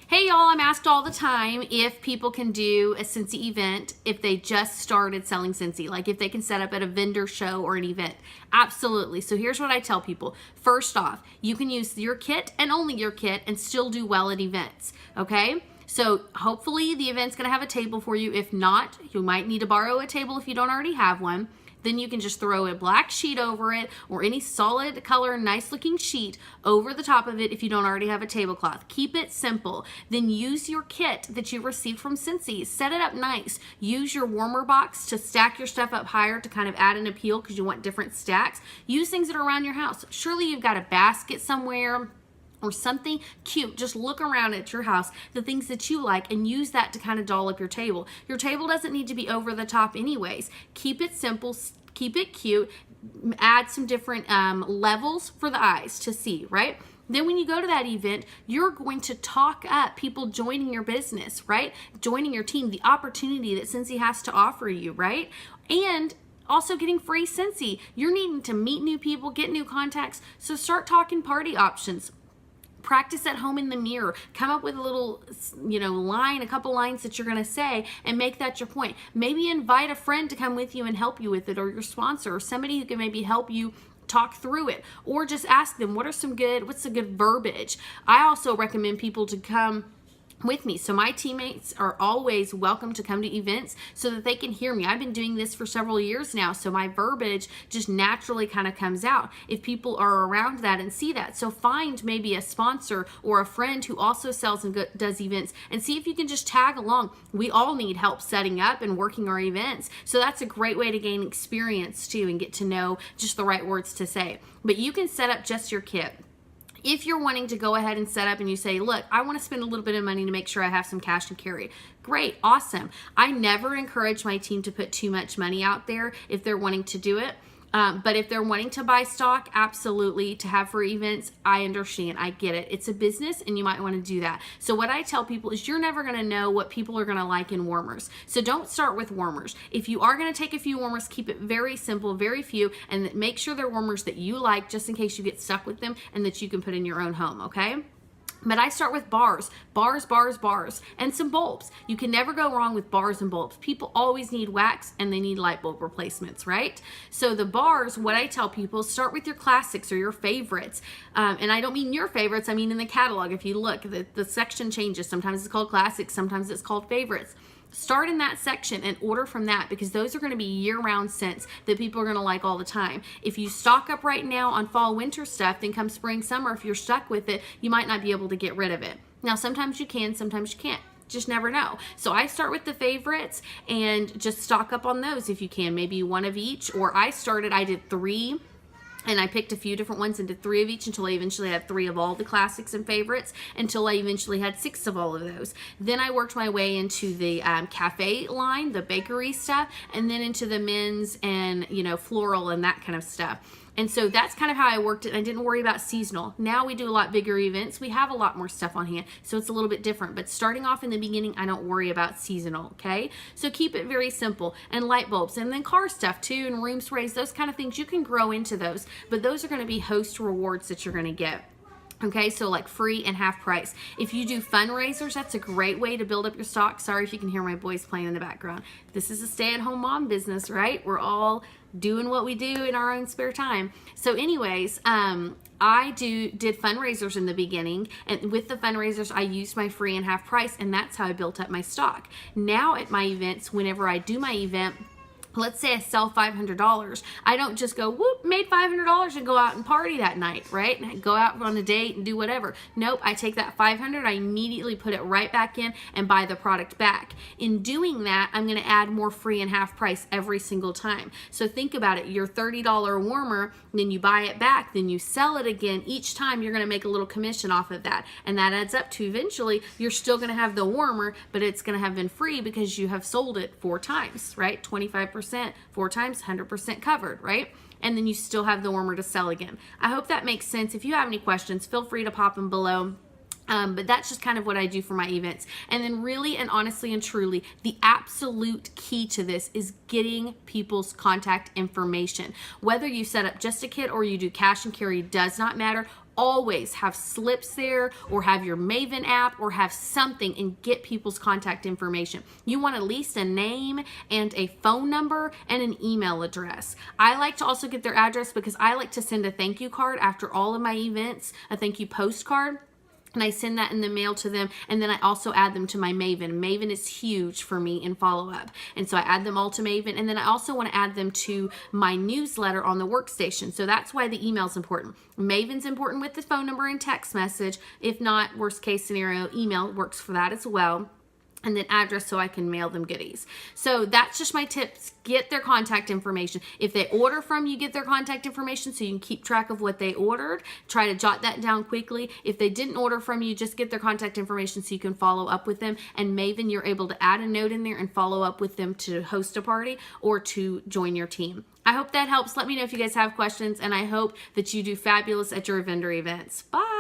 Hey y'all, I'm asked all the time if people can do a Scentsy event if they just started selling Scentsy, like if they can set up at a vendor show or an event. Absolutely. So here's what I tell people. First off, you can use your kit and only your kit and still do well at events, okay? So hopefully the event's gonna have a table for you. If not, you might need to borrow a table if you don't already have one. Then you can just throw a black sheet over it or any solid color, nice looking sheet over the top of it if you don't already have a tablecloth. Keep it simple. Then use your kit that you received from Scentsy. Set it up nice. Use your warmer box to stack your stuff up higher to kind of add an appeal because you want different stacks. Use things that are around your house. Surely you've got a basket somewhere or something cute. Just look around at your house, the things that you like, and use that to kind of doll up your table. Your table doesn't need to be over the top anyways. Keep it simple, keep it cute, add some different levels for the eyes to see, right? Then when you go to that event, you're going to talk up people joining your business, right? Joining your team, the opportunity that Scentsy has to offer you, right? And also getting free Scentsy. You're needing to meet new people, get new contacts, so start talking party options. Practice at home in the mirror. Come up with a little, line, a couple lines that you're going to say and make that your point. Maybe invite a friend to come with you and help you with it, or your sponsor, or somebody who can maybe help you talk through it, or just ask them what's some good verbiage. I also recommend people to come with me. So my teammates are always welcome to come to events so that they can hear me. I've been doing this for several years now, so my verbiage just naturally kind of comes out if people are around that and see that. So find maybe a sponsor or a friend who also sells and does events and see if you can just tag along. We all need help setting up and working our events. So that's a great way to gain experience too and get to know just the right words to say. But you can set up just your kit. If you're wanting to go ahead and set up and you say, look, I want to spend a little bit of money to make sure I have some cash to carry. Great, awesome. I never encourage my team to put too much money out there if they're wanting to do it. But if they're wanting to buy stock, absolutely, to have for events, I understand. I get it. It's a business and you might want to do that. So what I tell people is you're never going to know what people are going to like in warmers. So don't start with warmers. If you are going to take a few warmers, keep it very simple, very few, and make sure they're warmers that you like just in case you get stuck with them and that you can put in your own home, okay? But I start with bars, and some bulbs. You can never go wrong with bars and bulbs. People always need wax and they need light bulb replacements, right? So the bars, what I tell people, start with your classics or your favorites. And I don't mean your favorites, I mean in the catalog. If you look, the section changes. Sometimes it's called classics, sometimes it's called favorites. Start in that section and order from that because those are going to be year-round scents that people are going to like all the time. If you stock up right now on fall winter stuff, then come spring summer, if you're stuck with it, you might not be able to get rid of it. Now sometimes you can, sometimes you can't. Just never know. So I start with the favorites and just stock up on those if you can. Maybe one of each, or I did 3. And I picked a few different ones and did 3 of each until I eventually had 3 of all the classics and favorites, until I eventually had 6 of all of those. Then I worked my way into the cafe line, the bakery stuff, and then into the men's and, floral and that kind of stuff. And so that's kind of how I worked it. I didn't worry about seasonal. Now we do a lot bigger events. We have a lot more stuff on hand, so it's a little bit different. But starting off in the beginning, I don't worry about seasonal, okay? So keep it very simple. And light bulbs, and then car stuff too, and room sprays, those kind of things. You can grow into those, but those are going to be host rewards that you're going to get. Okay, so like free and half price. If you do fundraisers, that's a great way to build up your stock. Sorry if you can hear my boys playing in the background. This is a stay-at-home mom business, right? We're all doing what we do in our own spare time. So anyways, I did fundraisers in the beginning, and with the fundraisers, I used my free and half price, and that's how I built up my stock. Now at my events, whenever I do my event, let's say I sell $500. I don't just go, whoop, made $500 and go out and party that night, right? And go out on a date and do whatever. Nope, I take that $500, I immediately put it right back in and buy the product back. In doing that, I'm gonna add more free and half price every single time. So think about it, your $30 warmer, then you buy it back, then you sell it again. Each time you're gonna make a little commission off of that. And that adds up to eventually, you're still gonna have the warmer, but it's gonna have been free because you have sold it 4 times, right? 25%, 4 times, 100% covered, right? And then you still have the warmer to sell again. I hope that makes sense. If you have any questions, feel free to pop them below. But that's just kind of what I do for my events. And then really and honestly and truly, the absolute key to this is getting people's contact information. Whether you set up just a kit or you do cash and carry, does not matter. Always have slips there, or have your Maven app, or have something, and get people's contact information. You want at least a name and a phone number and an email address. I like to also get their address because I like to send a thank you card after all of my events, a thank you postcard. And I send that in the mail to them, and then I also add them to my Maven. Maven is huge for me in follow-up, and so I add them all to Maven, and then I also want to add them to my newsletter on the workstation. So that's why the email is important. Maven's important with the phone number and text message. If not, worst case scenario, email works for that as well. And then address so I can mail them goodies. So that's just my tips. Get their contact information. If they order from you, get their contact information so you can keep track of what they ordered. Try to jot that down quickly. If they didn't order from you, just get their contact information so you can follow up with them. And Maven, you're able to add a note in there and follow up with them to host a party or to join your team. I hope that helps. Let me know if you guys have questions, and I hope that you do fabulous at your vendor events. Bye.